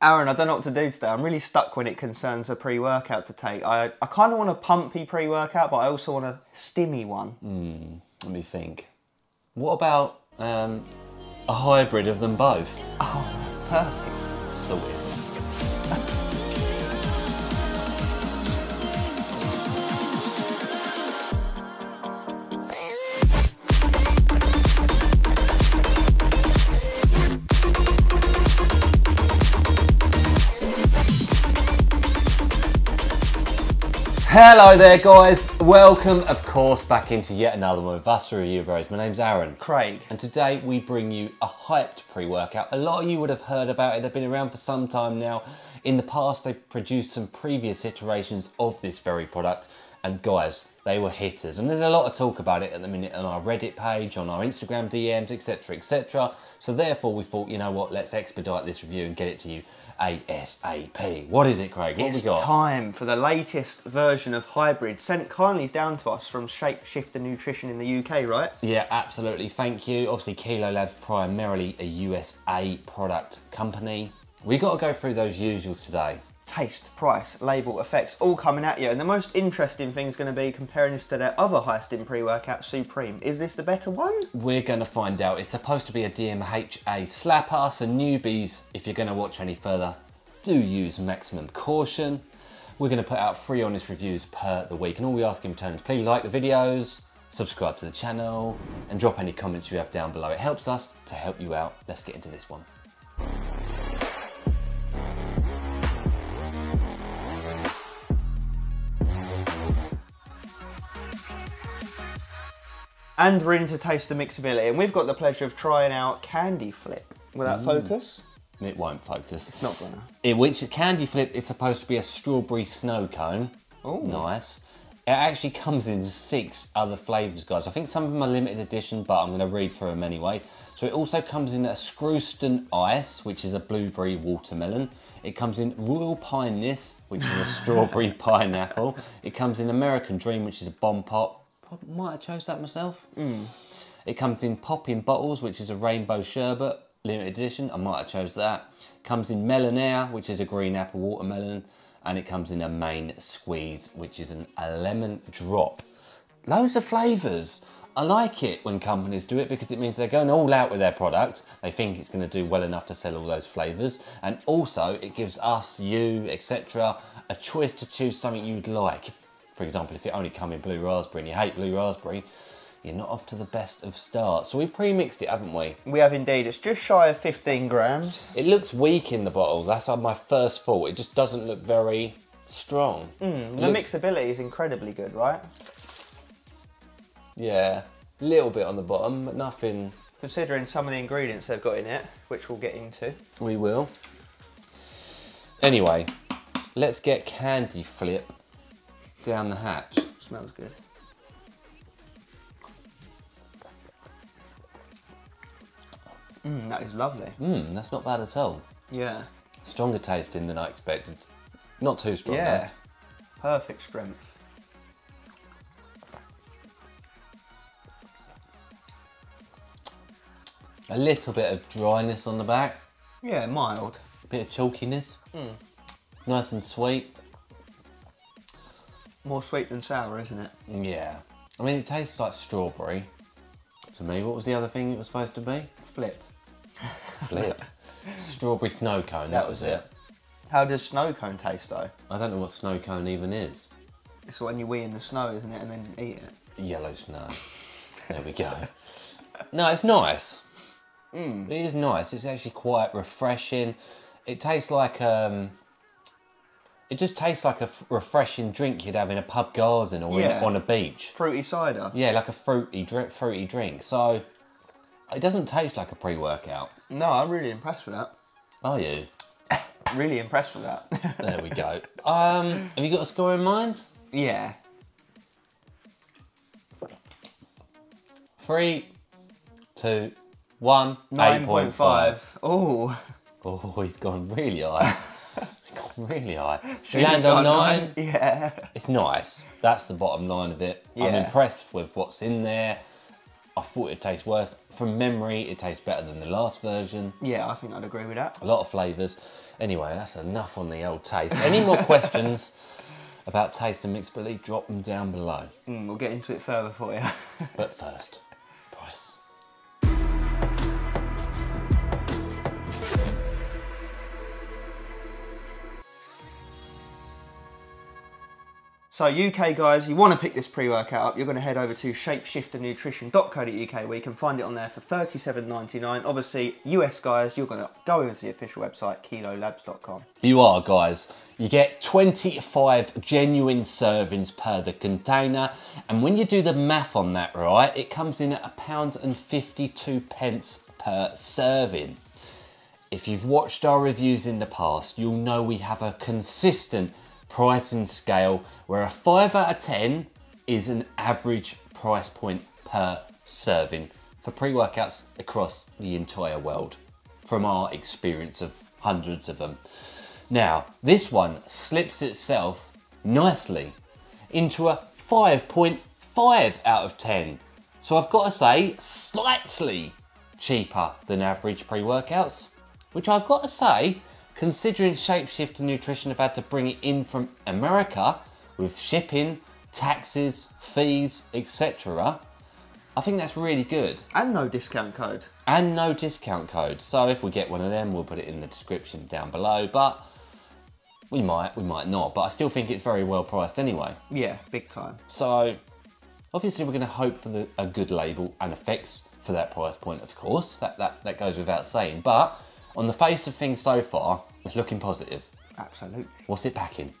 Aaron, I don't know what to do today. I'm really stuck when it concerns a pre-workout to take. I kind of want a pumpy pre-workout, but I also want a stimmy one. Let me think. What about a hybrid of them both? Oh, perfect. Sorted. Hello there guys, welcome of course back into yet another one of us, the Review Bros. My name's Aaron. Craig. And today we bring you a hyped pre-workout. A lot of you would have heard about it, they've been around for some time now. In the past they've produced some previous iterations of this very product and guys, they were hitters. And there's a lot of talk about it at the minute on our Reddit page, on our Instagram DMs, etc, etc. So therefore we thought, you know what, let's expedite this review and get it to you ASAP. What is it, Craig? What have we got? It's time for the latest version of hybrid sent kindly down to us from Shapeshifter Nutrition in the UK, right? Yeah, absolutely. Thank you. Obviously, Kilo Labs, primarily a USA product company. We got to go through those usuals today. Taste, price, label, effects, all coming at you. And the most interesting thing is going to be comparing this to their other high stim pre-workout, Supreme. Is this the better one? We're going to find out. It's supposed to be a DMHA slapper, so newbies, if you're going to watch any further, do use maximum caution. We're going to put out 3 honest reviews per the week, and all we ask in return is please like the videos, subscribe to the channel, and drop any comments you have down below. It helps us to help you out. Let's get into this one. And we're into taste and mixability, and we've got the pleasure of trying out Candy Flip. Will that focus? It won't focus. It's not gonna. Which Candy Flip is supposed to be a strawberry snow cone. Oh, nice. It actually comes in 6 other flavours, guys. I think some of them are limited edition, but I'm going to read through them anyway. So it also comes in a Scrooston Ice, which is a blueberry watermelon. It comes in Royal Pineness, which is a strawberry pineapple. It comes in American Dream, which is a bomb pop. Might have chose that myself. It comes in Poppin' Bottles, which is a rainbow sherbet, limited edition. I might have chose that. Comes in Melanair, which is a green apple watermelon. And it comes in a Main Squeeze, which is a lemon drop. Loads of flavours. I like it when companies do it because it means they're going all out with their product. They think it's going to do well enough to sell all those flavours. And also it gives us, you, etc. a choice to choose something you'd like. For example, if it only come in blue raspberry and you hate blue raspberry, you're not off to the best of starts. So we pre-mixed it, haven't we? We have indeed. It's just shy of 15 grams. It looks weak in the bottle. That's my first thought. It just doesn't look very strong. The mixability is incredibly good, right? Yeah, a little bit on the bottom, but nothing. Considering some of the ingredients they've got in it, which we'll get into. We will. Anyway, let's get Candy Flip down the hatch. Smells good. That is lovely. That's not bad at all. Yeah. Stronger tasting than I expected. Not too strong. Yeah. Perfect strength. A little bit of dryness on the back. Yeah, mild. A bit of chalkiness. Nice and sweet. More sweet than sour, isn't it? Yeah. I mean, it tastes like strawberry to me. What was the other thing it was supposed to be? Flip. Flip. Strawberry snow cone, that was it. How does snow cone taste though? I don't know what snow cone even is. It's when you wee in the snow, isn't it? And then eat it. Yellow snow. There we go. No, it's nice. It is nice. It's actually quite refreshing. It tastes like it just tastes like a refreshing drink you'd have in a pub garden or on a beach. Fruity cider. Yeah, like a fruity drink. So it doesn't taste like a pre-workout. No, I'm really impressed with that. Are you? Really impressed with that. There we go. Have you got a score in mind? Yeah. 3, 2, 1. 9.5. Oh. Oh, he's gone really high. Really high. Should we land on 9? Yeah. It's nice. That's the bottom line of it. I'm impressed with what's in there. I thought it'd taste worse. From memory, it tastes better than the last version. Yeah, I think I'd agree with that. A lot of flavours. Anyway, that's enough on the old taste. Any more questions about taste and mixability, drop them down below. We'll get into it further for you. But first, price. So UK guys, you want to pick this pre-workout up, you're going to head over to shapeshifternutrition.co.uk where you can find it on there for $37.99. Obviously, US guys, you're going to go over to the official website, kilolabs.com. You are, guys. You get 25 genuine servings per the container. And when you do the math on that, right, it comes in at £1.52 per serving. If you've watched our reviews in the past, you'll know we have a consistent pricing scale where a 5 out of 10 is an average price point per serving for pre-workouts across the entire world, from our experience of hundreds of them. Now, this one slips itself nicely into a 5.5 out of 10. So I've got to say, slightly cheaper than average pre-workouts, which I've got to say, considering Shapeshifter Nutrition have had to bring it in from America with shipping, taxes, fees, etc. I think that's really good. And no discount code. And no discount code. So if we get one of them, we'll put it in the description down below. But we might not. But I still think it's very well priced anyway. Yeah, big time. So obviously we're going to hope for a good label and effects for that price point, of course. That goes without saying. But on the face of things so far, it's looking positive. Absolutely. What's it packing?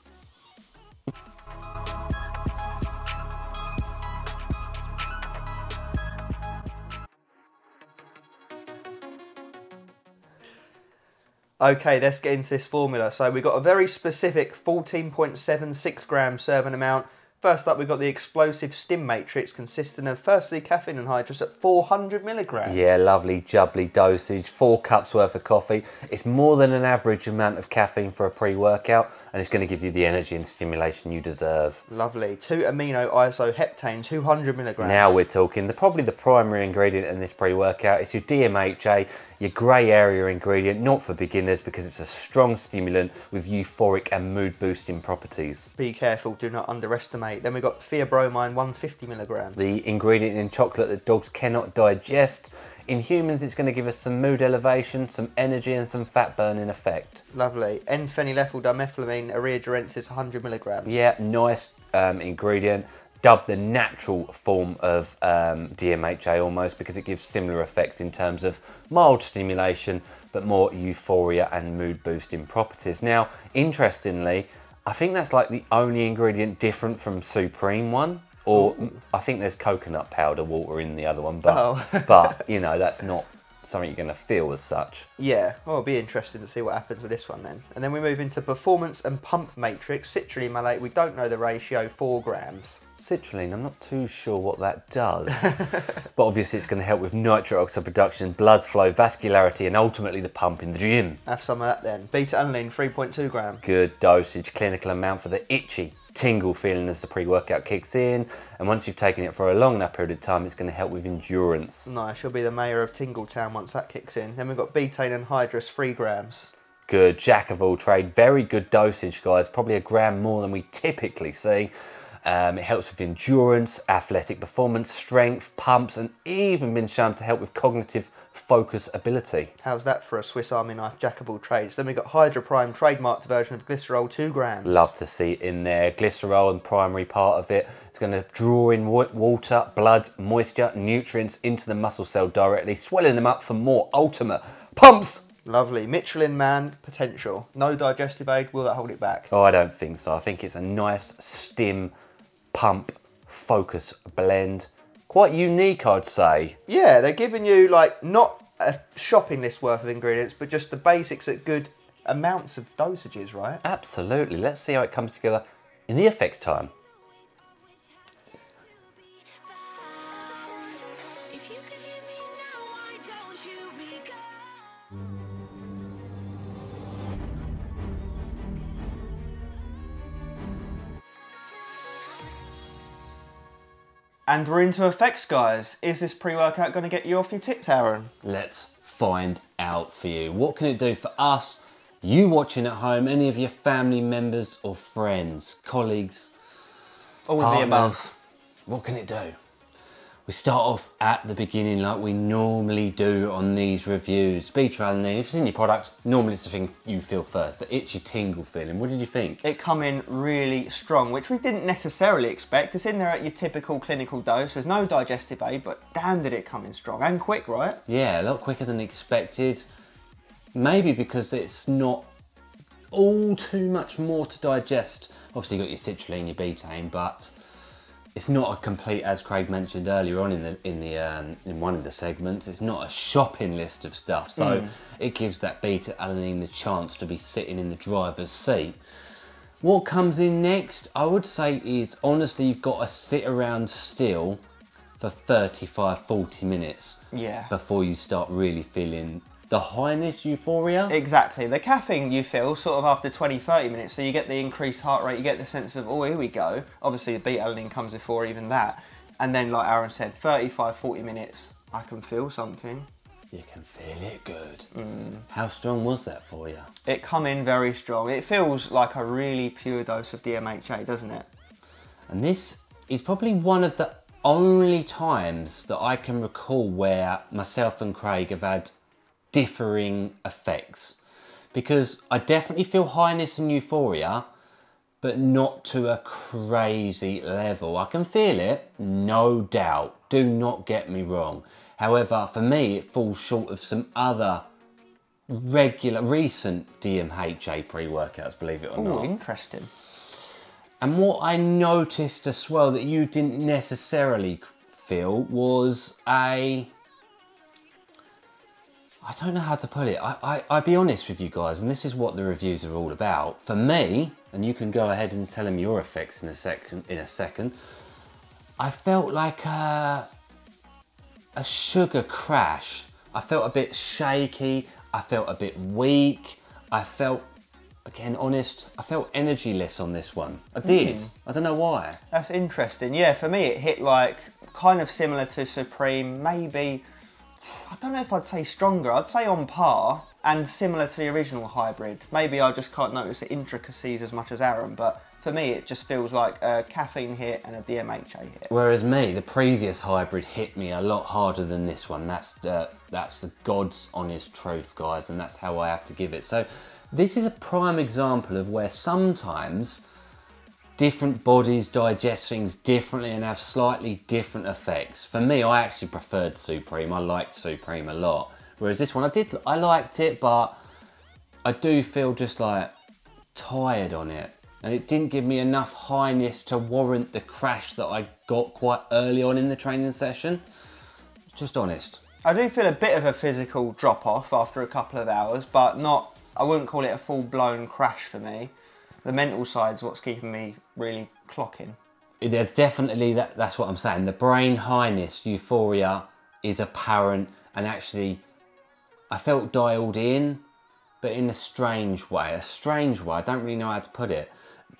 Okay, let's get into this formula. So we've got a very specific 14.76 gram serving amount. First up, we've got the explosive stim matrix consisting of firstly caffeine anhydrous at 400 milligrams. Yeah, lovely jubbly dosage, 4 cups worth of coffee. It's more than an average amount of caffeine for a pre-workout, and it's going to give you the energy and stimulation you deserve. Lovely. 2 amino isoheptane, 200 milligrams. Now we're talking. Probably the primary ingredient in this pre-workout is your DMHA, your grey area ingredient, not for beginners because it's a strong stimulant with euphoric and mood boosting properties. Be careful, do not underestimate. Then we've got theobromine, 150 milligrams. The ingredient in chocolate that dogs cannot digest. In humans, it's going to give us some mood elevation, some energy and some fat burning effect. Lovely. N-phenylethyl dimethylamine, ureagerensis, 100 milligrams. Yeah, nice ingredient. Dubbed the natural form of DMHA almost, because it gives similar effects in terms of mild stimulation but more euphoria and mood boosting properties. Now, interestingly, I think that's like the only ingredient different from Supreme one, or I think there's coconut powder water in the other one, but, but you know, that's not something you're going to feel as such. Yeah, well, it'll be interesting to see what happens with this one then. And then we move into performance and pump matrix, citrulline malate, we don't know the ratio, 4 grams. Citrulline, I'm not too sure what that does, but obviously it's going to help with nitric oxide production, blood flow, vascularity, and ultimately the pump in the gym. Have some of that then. Beta-alanine, 3.2 grams. Good dosage, clinical amount for the itchy tingle feeling as the pre-workout kicks in, and once you've taken it for a long enough period of time, it's going to help with endurance. Nice, you'll be the mayor of Tingletown once that kicks in. Then we've got betaine anhydrous, 3 grams. Good, jack of all trade, very good dosage, guys, probably a gram more than we typically see. It helps with endurance, athletic performance, strength, pumps, and even been shown to help with cognitive focus ability. How's that for a Swiss Army knife, jack of all trades? Then we've got Hydroprime, trademarked version of glycerol, 2 grams. Love to see it in there. Glycerol, and primary part of it. It's going to draw in water, blood, moisture, nutrients into the muscle cell directly, swelling them up for more ultimate pumps. Lovely. Michelin Man potential. No digestive aid, will that hold it back? Oh, I don't think so. I think it's a nice stim pump focus blend. Quite unique, I'd say. Yeah, they're giving you like not a shopping list worth of ingredients, but just the basics at good amounts of dosages, right? Absolutely. Let's see how it comes together in the effects time. And we're into effects, guys. Is this pre-workout going to get you off your tits, Aaron? Let's find out for you. What can it do for us, you watching at home, any of your family members or friends, colleagues, all of the above? What can it do? We start off at the beginning like we normally do on these reviews. Speed trial, if it's in your product, normally it's the thing you feel first, the itchy tingle feeling. What did you think? It come in really strong, which we didn't necessarily expect. It's in there at your typical clinical dose. There's no digestive aid, but damn did it come in strong and quick, right? Yeah, a lot quicker than expected. Maybe because it's not all too much more to digest. Obviously you've got your citrulline, your betaine, but it's not a complete, as Craig mentioned earlier on in one of the segments, it's not a shopping list of stuff. So it gives that beta-alanine the chance to be sitting in the driver's seat. What comes in next, I would say, is honestly you've got to sit around still for 35-40 minutes before you start really feeling the highness euphoria. Exactly. The caffeine you feel sort of after 20-30 minutes, so you get the increased heart rate, you get the sense of, oh, here we go. Obviously the beta-alanine comes before even that. And then like Aaron said, 35-40 minutes, I can feel something. You can feel it good. How strong was that for you? It come in very strong. It feels like a really pure dose of DMHA, doesn't it? And this is probably one of the only times that I can recall where myself and Craig have had differing effects, because I definitely feel highness and euphoria, but not to a crazy level. I can feel it, no doubt, do not get me wrong. However, for me, it falls short of some other recent DMHA pre-workouts, believe it or not. Oh, interesting. And what I noticed as well that you didn't necessarily feel was I don't know how to put it. I'll be honest with you guys, and this is what the reviews are all about. For me, and you can go ahead and tell them your effects in a second, I felt like a sugar crash. I felt a bit shaky, I felt a bit weak, I felt, again honest, I felt energyless on this one. I did. I don't know why. That's interesting. Yeah, for me it hit like kind of similar to Supreme, maybe, I don't know if I'd say stronger, I'd say on par and similar to the original hybrid. Maybe I just can't notice the intricacies as much as Aaron, but for me it just feels like a caffeine hit and a DMHA hit. Whereas me, the previous hybrid hit me a lot harder than this one. That's the God's honest truth, guys, and that's how I have to give it. So this is a prime example of where sometimes different bodies digest things differently and have slightly different effects. For me, I actually preferred Supreme. I liked Supreme a lot. Whereas this one, I liked it, but I do feel just like tired on it. And it didn't give me enough highness to warrant the crash that I got quite early on in the training session. Just honest. I do feel a bit of a physical drop off after a couple of hours, but not, I wouldn't call it a full blown crash for me. The mental side's what's keeping me really clocking. There's definitely, that's what I'm saying. The brain highness, euphoria is apparent, and actually I felt dialed in, but in a strange way. I don't really know how to put it.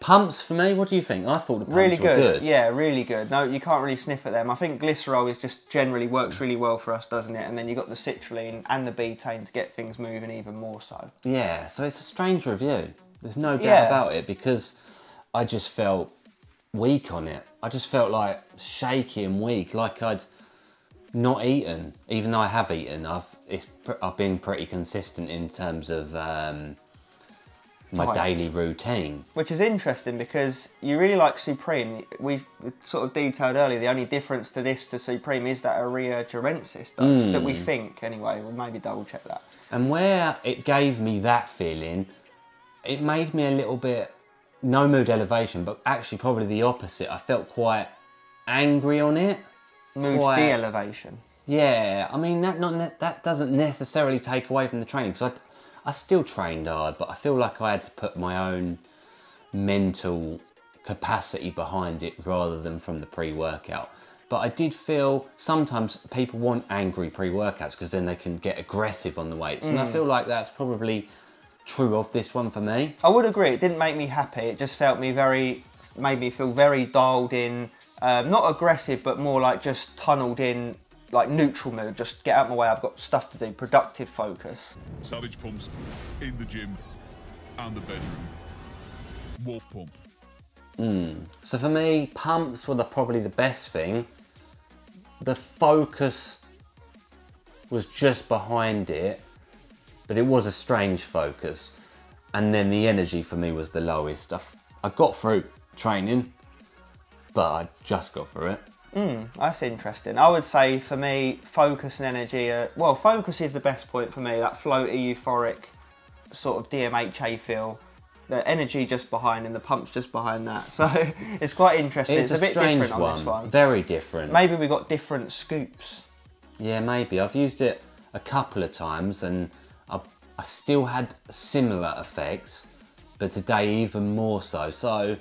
Pumps for me, what do you think? I thought the pumps really were good. Yeah, really good. No, you can't really sniff at them. I think glycerol is just generally works really well for us, doesn't it? And then you've got the citrulline and the betaine to get things moving even more so. Yeah, so it's a strange review. There's no doubt about it, because I just felt weak on it. I just felt like shaky and weak, like I'd not eaten, even though I have eaten. I've been pretty consistent in terms of my daily routine. Which is interesting, because you really like Supreme. We've sort of detailed earlier, the only difference to this to Supreme is that area gerensis dose, that we think, anyway. We'll maybe double check that. And where it gave me that feeling, it made me a little bit, no mood elevation, but actually probably the opposite. I felt quite angry on it. Mood de-elevation. Yeah, I mean, that doesn't necessarily take away from the training, because I still trained hard, but I feel like I had to put my own mental capacity behind it rather than from the pre-workout. But I did feel sometimes people want angry pre-workouts because then they can get aggressive on the weights. And I feel like that's probably true of this one for me. I would agree. It didn't make me happy. It just made me feel very dialed in Not aggressive, but more like just tunnelled in, like neutral mood. Just get out of my way, I've got stuff to do. Productive focus. Savage pumps in the gym and the bedroom. Wolf pump. So for me, pumps were probably the best thing. The focus was just behind it, but it was a strange focus. And then the energy for me was the lowest. I got through training, but I just got through it. That's interesting. I would say for me, focus and energy well, focus is the best point for me. That floaty, euphoric sort of DMHA feel. The energy just behind and the pump's just behind that. So it's quite interesting. It's a bit different on this one. Very different. Maybe we got different scoops. Yeah, maybe. I've used it a couple of times and I still had similar effects, but today even more so. So,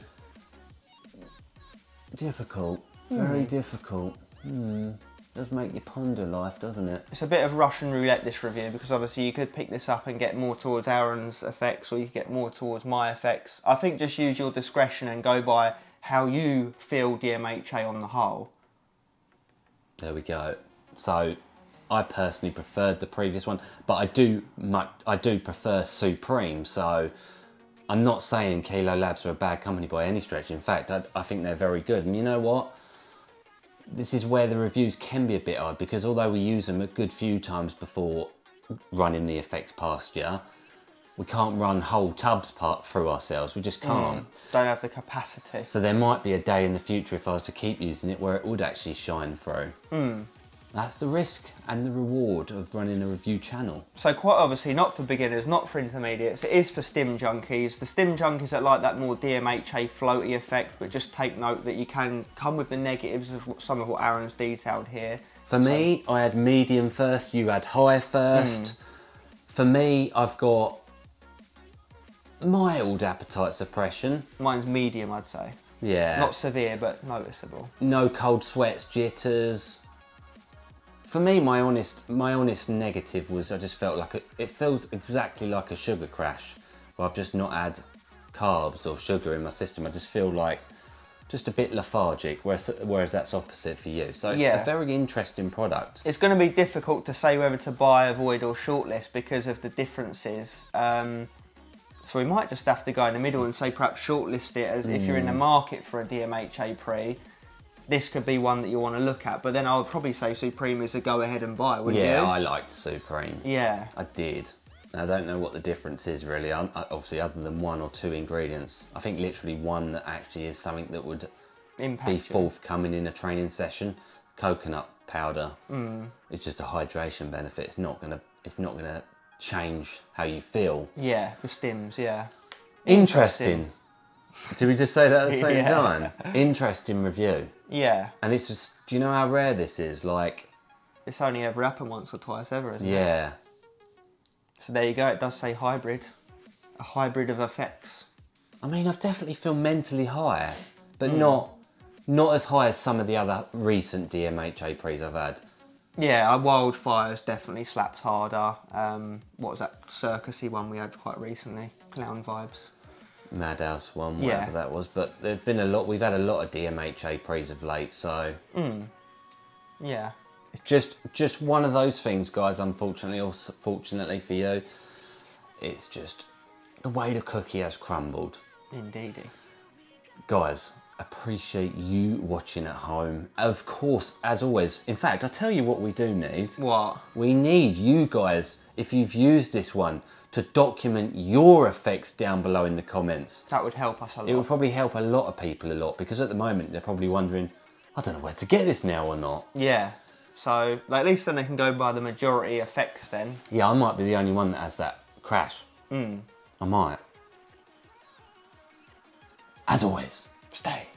difficult. Very difficult. Does make you ponder life, doesn't it? It's a bit of Russian roulette, this review, because obviously you could pick this up and get more towards Aaron's effects, or you could get more towards my effects. I think just use your discretion and go by how you feel DMHA on the whole. There we go. So I personally preferred the previous one, but I do prefer Supreme. So I'm not saying Kilo Labs are a bad company by any stretch. In fact, I think they're very good. And you know what? This is where the reviews can be a bit odd, because although we use them a good few times before running the effects past you, we can't run whole tubs through ourselves. We just can't. Don't have the capacity. So there might be a day in the future, if I was to keep using it, where it would actually shine through. That's the risk and the reward of running a review channel. So quite obviously not for beginners, not for intermediates, it is for stim junkies. The stim junkies that like that more DMHA floaty effect, but just take note that you can come with the negatives of some of what Aaron's detailed here. For me, I had medium first, you had high first. For me, I've got mild appetite suppression. Mine's medium, I'd say. Yeah. Not severe, but noticeable. No cold sweats, jitters. For me, my honest negative was I just felt like it feels exactly like a sugar crash, where I've just not had carbs or sugar in my system. I just feel like just a bit lethargic, whereas that's opposite for you. So it's a very interesting product. It's going to be difficult to say whether to buy, avoid or shortlist because of the differences. So we might just have to go in the middle and say perhaps shortlist it as if you're in the market for a DMHA pre. This could be one that you want to look at, but then I would probably say Supreme is a go ahead and buy, wouldn't you? Yeah, I liked Supreme. Yeah. I did. I don't know what the difference is really, obviously other than 1 or 2 ingredients. I think literally one that actually is something that would be forthcoming in a training session. Coconut powder is just a hydration benefit. It's not gonna change how you feel. Yeah, the stims, yeah. Interesting. Did we just say that at the same time? Interesting review. Yeah. And it's just, do you know how rare this is? Like, it's only ever happened once or twice ever, isn't it? Yeah. So there you go, it does say hybrid. A hybrid of effects. I mean, I've definitely feel mentally high, but not as high as some of the other recent DMHA pre's I've had. Yeah, Wildfires definitely slaps harder. What was that circusy one we had quite recently? Clown Vibes. Madhouse one, whatever that was. But there's been a lot, we've had a lot of DMHA pre's of late, so... Yeah. It's just one of those things, guys, unfortunately, or fortunately for you. It's just the way the cookie has crumbled. Indeedy. Guys, appreciate you watching at home. Of course, as always, in fact, I'll tell you what we do need. What? We need you guys, if you've used this one, to document your effects down below in the comments. That would help us a lot. It would probably help a lot of people a lot, because at the moment they're probably wondering, I don't know where to get this now or not. Yeah. So at least then they can go by the majority effects then. Yeah, I might be the only one that has that crash. I might. As always, stay.